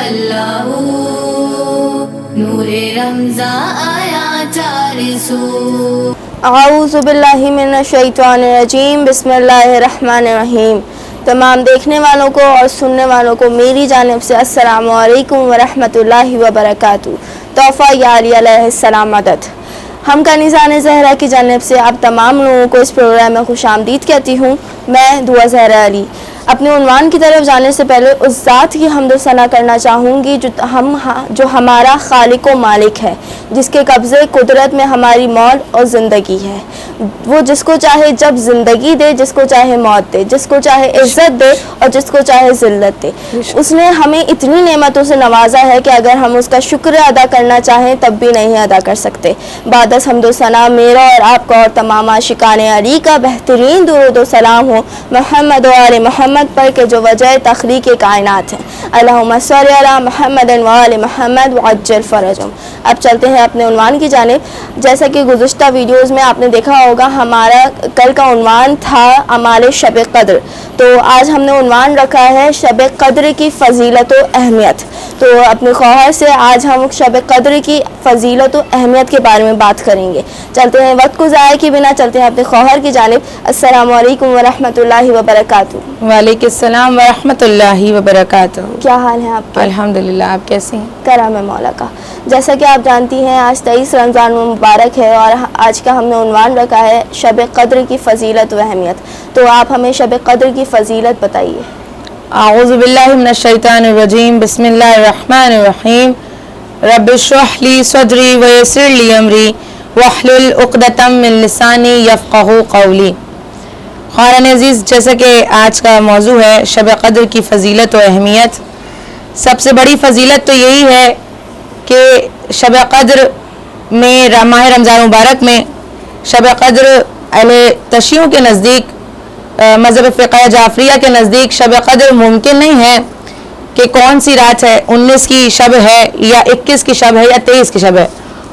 اللہ نور رمضان آیا چارسو۔ اعوذ باللہ من الشیطان الرجیم، بسم اللہ الرحمن الرحیم۔ تمام دیکھنے والوں کو اور سننے والوں کو میری جانب سے السلام علیکم ورحمۃ اللہ وبرکاتہ۔ تحفہ یا علی علیہ السلام مدد۔ ہم کنیزان زہرا کی جانب سے آپ تمام لوگوں کو اس پروگرام میں خوش آمدید کہتی ہوں۔ میں دعا زہرا علی اپنے عنوان کی طرف جانے سے پہلے اس ذات کی حمد و ثنا کرنا چاہوں گی جو ہمارا خالق و مالک ہے، جس کے قبضے قدرت میں ہماری موت اور زندگی ہے۔ وہ جس کو چاہے جب زندگی دے، جس کو چاہے موت دے، جس کو چاہے عزت دے اور جس کو چاہے ذلت دے۔ اس نے ہمیں اتنی نعمتوں سے نوازا ہے کہ اگر ہم اس کا شکر ادا کرنا چاہیں تب بھی نہیں ادا کر سکتے۔ بعد از حمد و ثنا میرا اور آپ کا اور تمام عاشقان علی کا بہترین درود و سلام ہو محمد و آل محمد پر کہ جو وجہ تخلیق کائنات ہیں۔ اللہم صلی علی محمد و آل محمد وعجل فرجہم۔ اب چلتے ہیں اپنے عنوان کی جانب۔ جیسا کہ گزشتہ ویڈیوز میں آپ نے دیکھا ہوگا، ہمارا کل کا عنوان تھا اعمال شب قدر، تو آج ہم نے عنوان رکھا ہے شب قدر کی فضیلت و اہمیت۔ تو اپنے خواہر سے آج ہم شب قدر کی فضیلت و اہمیت کے بارے میں بات کریں گے۔ چلتے ہیں، وقت کو ضائع کیے بنا چلتے ہیں اپنے خواہر کی جانب۔ السلام علیکم ورحمۃ اللہ وبرکاتہ۔ وعلیکم السلام ورحمۃ اللہ وبرکاتہ۔ کیا حال ہے آپ کے؟ الحمدللہ، آپ کیسے ہیں؟ کرم ہے مولا کا۔ جیسا کہ آپ جانتی ہیں آج 23 رمضان مبارک ہے اور آج کا ہم نے عنوان رکھا ہے شب قدر کی فضیلت و اہمیت۔ تو آپ ہمیں شب قدر کی فضیلت بتائیے۔ اعوذ باللہ من الشیطان الرجیم، بسم اللہ الرحمن الرحیم۔ رب اشرح لی صدری ویسر لی امری واحلل عقدۃ من لسانی یفقہوا قولی۔ خواران عزیز، جیسا کہ آج کا موضوع ہے شب قدر کی فضیلت و اہمیت، سب سے بڑی فضیلت تو یہی ہے کہ شب قدر میں ماہ رمضان مبارک میں شب قدر اہل تشیعوں کے نزدیک، مذہب فقہ جعفریہ کے نزدیک شب قدر ممکن نہیں ہے کہ کون سی رات ہے، 19 کی شب ہے یا 21 کی شب ہے یا 23 کی شب ہے۔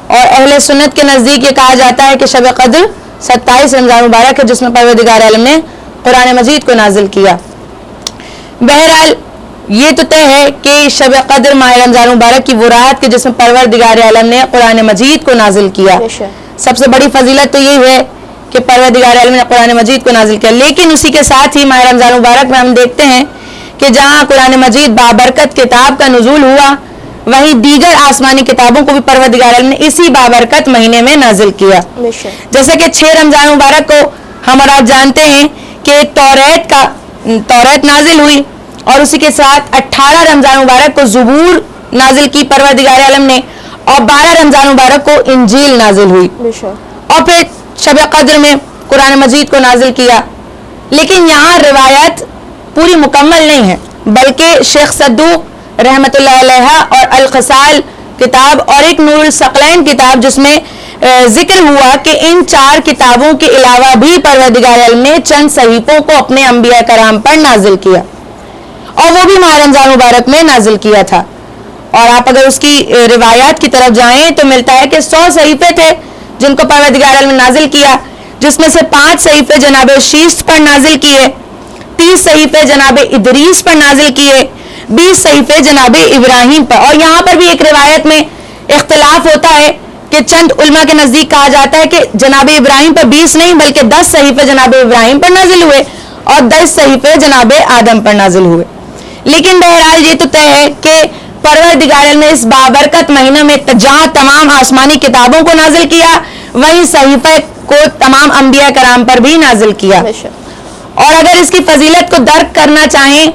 اور اہل سنت کے نزدیک یہ کہا جاتا ہے کہ شب قدر 27 رمضان مبارک ہے، جس میں پروردگار عالم نے قرآن مجید کو نازل کیا۔ بہرحال یہ تو طے ہے کہ شب قدر ماہ رمضان مبارک کی وہ رات کے جس میں پروردگار عالم نے قرآن مجید کو نازل کیا۔ سب سے بڑی فضیلت تو یہی ہے کہ پروردگار عالم نے قرآن مجید کو نازل کیا۔ لیکن اسی کے ساتھ ہی ماہ رمضان مبارک میں ہم دیکھتے ہیں کہ جہاں قرآن مجید بابرکت کتاب کا نزول ہوا، وہیں دیگر آسمانی کتابوں کو بھی پروردگار عالم نے اسی بابرکت مہینے میں نازل کیا۔ جیسا کہ 6 رمضان مبارک کو ہم اور آپ جانتے ہیں کہ توریت نازل ہوئی، اور اسی کے ساتھ 18 رمضان مبارک کو زبور نازل کی پروردگار عالم نے، اور 12 رمضان مبارک کو انجیل نازل ہوئی، اور پھر شب قدر میں قرآن مجید کو نازل کیا۔ لیکن یہاں روایت پوری مکمل نہیں ہے، بلکہ شیخ صدوق رحمۃ اللہ علیہ اور الخصال کتاب اور ایک نور الثقلین کتاب، جس میں ذکر ہوا کہ ان 4 کتابوں کے علاوہ بھی پروردگار عالم نے چند صحیفوں کو اپنے انبیاء کرام پر نازل کیا، اور وہ بھی ماہ رمضان مبارک میں نازل کیا تھا۔ اور آپ اگر اس کی روایات کی طرف جائیں تو ملتا ہے کہ 100 صحیفے تھے جن کو پروردگار عالم نے نازل کیا، جس میں سے 5 صحیفے جناب شیس پر نازل کیے، 30 صحیفے جناب ادریس پر نازل کیے، 20 صحیفے جناب ابراہیم پر۔ اور یہاں پر بھی ایک روایت میں اختلاف ہوتا ہے کہ چند علماء کے نزدیک کہا جاتا ہے کہ جناب ابراہیم پر 20 نہیں بلکہ 10 صحیفے جناب ابراہیم پر نازل ہوئے اور 10 صحیفے جناب آدم پر نازل ہوئے۔ لیکن بہرحال یہ تو طے ہے کہ پروردگار عالم نے اس بابرکت مہینہ میں جہاں تمام آسمانی کتابوں کو نازل کیا، وہیں صحیفے کو تمام انبیاء کرام پر بھی نازل کیا۔ اور اگر اس کی فضیلت کو درک کرنا چاہیں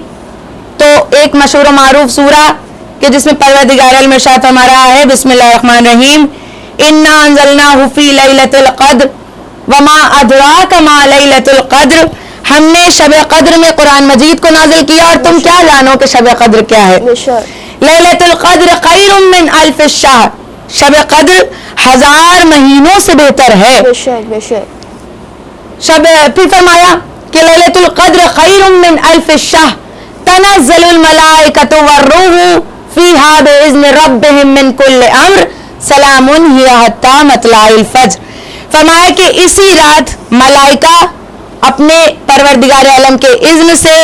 تو ایک مشہور و معروف سورہ کہ جس میں پروردگار عالم ارشاد فرما رہا ہے، بسم اللہ الرحمن الرحیم، انا انزلناہ فی لیلۃ القدر وما ادراک ما لیلۃ القدر، ہم نے شب قدر میں قرآن مجید کو نازل کیا اور تم کیا جانو کہ شب قدر کیا ہے۔ لیلۃ القدر خیر من الف الشہر، شب قدر 1000 مہینوں سے بہتر ہے۔ پھر فرمایا کہ لیلۃ القدر خیر من الف الشہر تنزل الملائکۃ والروح فیہا باذن ربہم من کل امر سلام ہی حتی مطلع الفجر۔ فرمایا کہ اسی رات ملائکہ اپنے پروردگار عالم کے اذن سے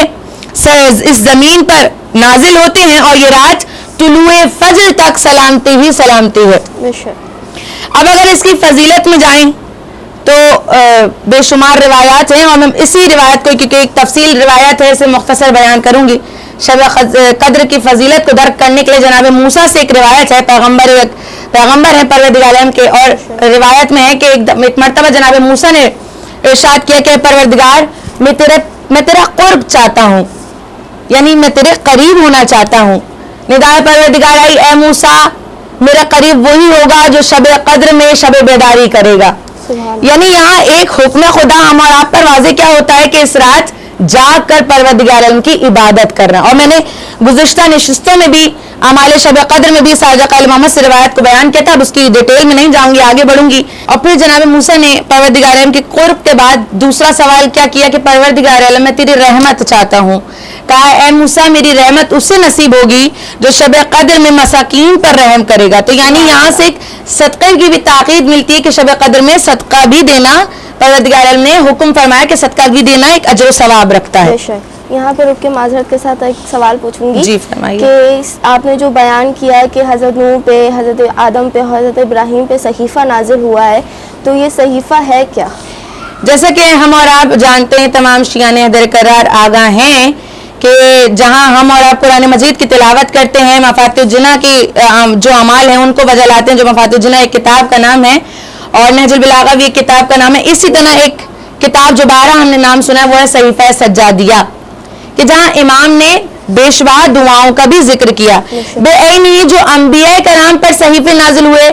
اس زمین پر نازل ہوتے ہیں، اور یہ رات طلوع فجر تک سلامتی ہی سلامتی ہے. اب اگر اس کی فضیلت میں جائیں تو بے شمار روایات ہیں، اور میں اسی روایت کو کیونکہ ایک تفصیل روایت ہے اسے مختصر بیان کروں گی. شب قدر کی فضیلت کو درک کرنے کے لیے جناب موسیٰ سے ایک روایت ہے، پیغمبر ہیں پروردگار عالم کے، اور روایت میں ہے کہ ایک مرتبہ جناب موسیٰ نے ارشاد کیا کہ پروردگار میں تیرا قرب چاہتا ہوں، یعنی میں تیرے قریب ہونا چاہتا ہوں. ندائے پروردگار آئی، اے موسیٰ میرا قریب وہی ہوگا جو شب قدر میں شب بیداری کرے گا. یعنی یہاں ایک حکم خدا ہم اور آپ پر واضح کیا ہوتا ہے کہ اس رات جاگ کر پروردگار عالم کی عبادت کرنا. اور میں نے گزشتہ نشستوں میں بھی اعمال شب قدر میں بھی ساجد آل محمد سے روایت کو بیان کیا تھا، اب اس کی ڈیٹیل میں نہیں جاؤں گی، آگے بڑھوں گی. اور پھر جناب موسیٰ نے پروردگار عالم کے قرب کے بعد دوسرا سوال کیا کیا کہ پروردگار عالم میں تیری رحمت چاہتا ہوں. کہا اے موسیٰ میری رحمت اس سے نصیب ہوگی جو شب قدر میں مساکین پر رحم کرے گا. تو یعنی یہاں سے ایک صدقے کی بھی تاکید ملتی ہے کہ شب قدر میں صدقہ بھی دینا، پروردگار عالم نے حکم فرمایا کہ صدقہ بھی دینا ایک اجر و ثواب رکھتا ہے. یہاں پر رک کے معذرت کے ساتھ ایک سوال پوچھوں گی. جی فرمائیے. کہ آپ نے جو بیان کیا ہے کہ حضرت نوح پہ، حضرت آدم پہ، حضرت ابراہیم پہ صحیفہ نازل ہوا ہے، تو یہ صحیفہ ہے کیا؟ جیسا کہ ہم اور آپ جانتے ہیں، تمام شیعان حیدر کرار آگاہ ہیں کہ جہاں ہم اور آپ قرآن مجید کی تلاوت کرتے ہیں، مفاتیح الجنہ کی جو اعمال ہیں ان کو وجہ لاتے ہیں، جو مفاتیح الجنہ ایک کتاب کا نام ہے اور نہج البلاغہ بھی ایک کتاب کا نام ہے. اسی طرح ایک کتاب جو 12 ہم نے نام سنا ہے وہ ہے صحیفہ سجادیہ، کہ جہاں امام نے بے شمار دعاؤں کا بھی ذکر کیا. بے عین یہ جو انبیاء کرام پر صحیفے نازل ہوئے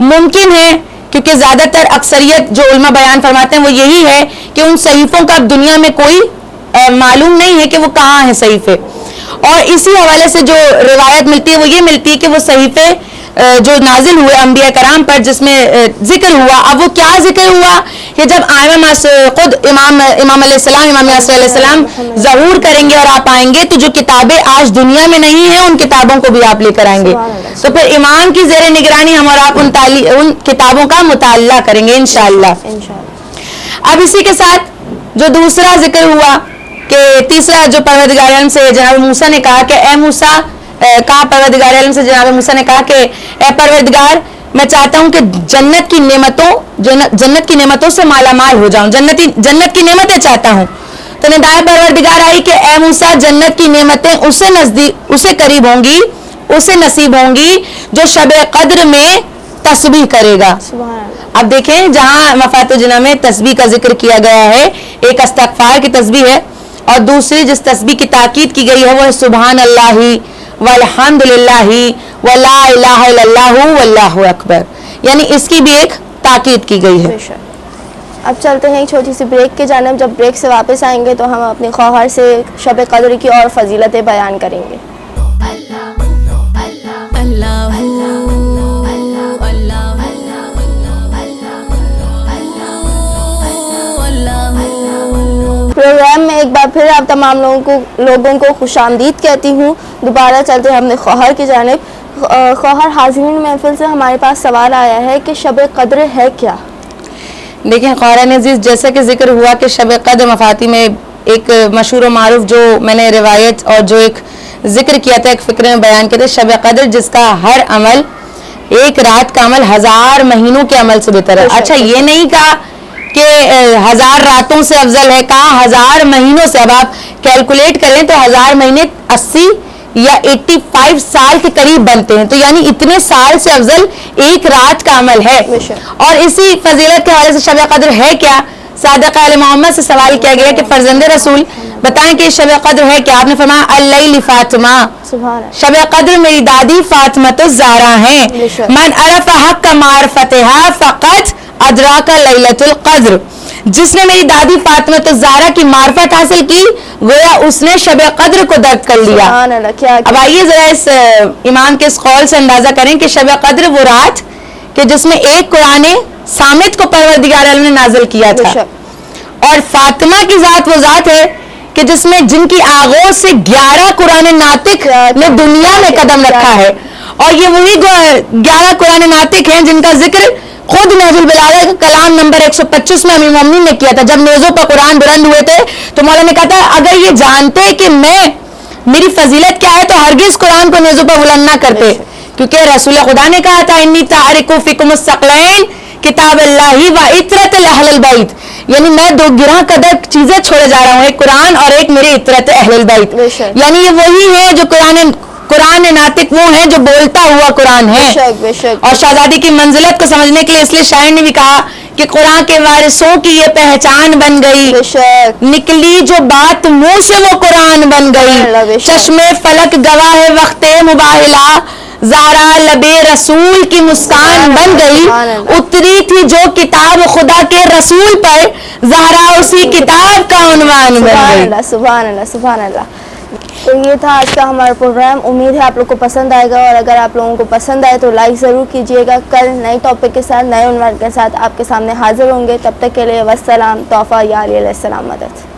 ممکن ہے، کیونکہ زیادہ تر اکثریت جو علماء بیان فرماتے ہیں وہ یہی ہے کہ ان صحیفوں کا اب دنیا میں کوئی معلوم نہیں ہے کہ وہ کہاں ہیں صحیفے. اور اسی حوالے سے جو روایت ملتی ہے وہ یہ ملتی ہے کہ وہ صحیفے جو نازل ہوئے انبیاء کرام پر جس میں ذکر ہوا، اب وہ کیا ذکر ہوا کہ جب خود امام علیہ السلام، امام یاسر علیہ السلام ظہور کریں گے اور آپ آئیں گے تو جو کتابیں آج دنیا میں نہیں ہیں ان کتابوں کو بھی آپ لے کر آئیں گے. تو پھر امام کی زیر نگرانی ہم اور آپ ان کتابوں کا مطالعہ کریں گے انشاءاللہ. اب اسی کے ساتھ جو دوسرا ذکر ہوا کہ تیسرا جو پروردگار عالم سے جناب موسیٰ نے کہا کہ اے موسیٰ، کہا پروردگار عالم سے جناب موسیٰ نے کہا کہ اے پروردگار میں چاہتا ہوں کہ جنت کی نعمتوں سے مالا مال ہو جاؤں، جنت کی نعمتیں چاہتا ہوں. تو ندائے پروردگار آئی کہ اے موسیٰ جنت کی نعمتیں اسے قریب ہوں گی، اسے نصیب ہوں گی جو شب قدر میں تسبیح کرے گا. اب دیکھیں جہاں مفاتیح الجنہ میں تسبیح کا ذکر کیا گیا ہے، ایک استغفار کی تسبیح ہے اور دوسری جس تسبیح کی تاکید کی گئی ہے وہ ہے سبحان اللہ والحمد للہ ولا الہ الا اللہ واللہ اکبر، یعنی اس کی بھی ایک تاکید کی گئی ہے. اب چلتے ہیں ایک چھوٹی سی بریک کی جانب. جب بریک سے واپس آئیں گے تو ہم اپنے خواہر سے شب قدر کی اور فضیلتیں بیان کریں گے. پروگرام میں ایک بار پھر آپ تمام لوگوں کو خوش آمدید کہتی ہوں. دوبارہ چلتے ہیں اپنے خواہر کی جانب. خواہر، حاضرین محفل سے ہمارے پاس سوال آیا ہے کہ شب قدر ہے کیا؟ دیکھیں خواہران عزیز، جیسا کہ ذکر ہوا کہ شب قدر مفاتیح میں ایک مشہور و معروف جو میں نے روایت اور جو ایک ذکر کیا تھا، ایک فکر میں بیان کیا تھا، شب قدر جس کا ہر عمل ایک رات کا عمل 1000 مہینوں کے عمل سے بہتر ہے. اچھا یہ نہیں کہا کہ 1000 راتوں سے افضل ہے، کہا 1000 مہینوں سے. اب آپ کیلکولیٹ کریں تو 1000 مہینے 80 یا 85 سال کے قریب بنتے ہیں، تو یعنی اتنے سال سے افضل ایک رات کا عمل ہے. اور اسی فضیلت کے حوالے سے شب قدر ہے کیا، صادق آل محمد سے سوال کیا گیا کہ فرزند رسول بتائیں کہ شب قدر ہے کیا؟ آپ نے فرمایا اللیل فاطمہ، شب قدر میری دادی فاطمۃ الزہرا ہیں. من عرف حق معرفتها فقط ادراک لیلۃ القدر، جس نے میری دادی فاطمۃ الزہرا کی معرفت حاصل کی گویا اس نے شب قدر کو درک کر لیا. اب آئیے ذرا اس امام کے اس قول سے اندازہ کریں کہ شب قدر وہ رات کہ جس میں ایک قرآن صامت کو پروردگار عالم نے نازل کیا تھا، اور فاطمہ کی ذات وہ ذات ہے کہ جس میں جن کی آغوش سے 11 قرآن ناطق نے دنیا میں قدم رکھا ہے. اور یہ وہی 11 قرآن ناطق ہیں جن کا ذکر خود نہج البلاغہ کا کلام نمبر 125 میں امیر مومنین نے کیا تھا. جب نیزوں پر قرآن بلند ہوئے تھے تو مولا نے کہا تھا اگر یہ جانتے کہ میں میری فضیلت کیا ہے تو ہرگز قرآن کو نیزوں پر بلند نہ کرتے، کیونکہ رسول خدا نے کہا تھا انی تارک فیکم الثقلین کتاب اللہ و عطرت اہل البیت، یعنی میں دو گراں قدر چیزیں چھوڑے جا رہا ہوں، ایک قرآن اور ایک میری عطرت اہل البیت، یعنی یہ وہی ہے جو قرآن ناطق وہ ہے جو بولتا ہوا قرآن ہے. اور شہزادی کی منزلت کو سمجھنے کے لیے اس لیے شاعر نے بھی کہا کہ قرآن کے وارثوں کی یہ پہچان بن گئی، نکلی جو بات منہ سے وہ قرآن بن گئی، چشم فلک گواہ وقت مباہلہ زہرا لبے رسول کی مسکان بن گئی، اتری تھی جو کتاب خدا کے رسول پر زہرا اسی کتاب کا عنوان بن گئی. سبحان اللہ سبحان اللہ. تو یہ تھا آج کا ہمارا پروگرام. امید ہے آپ لوگ کو پسند آئے گا، اور اگر آپ لوگوں کو پسند آئے تو لائک ضرور کیجیے گا. کل نئے ٹاپک کے ساتھ، نئے عنوان کے ساتھ آپ کے سامنے حاضر ہوں گے. تب تک کے لیے والسلام. توفیق یا علیہ السلام مدد.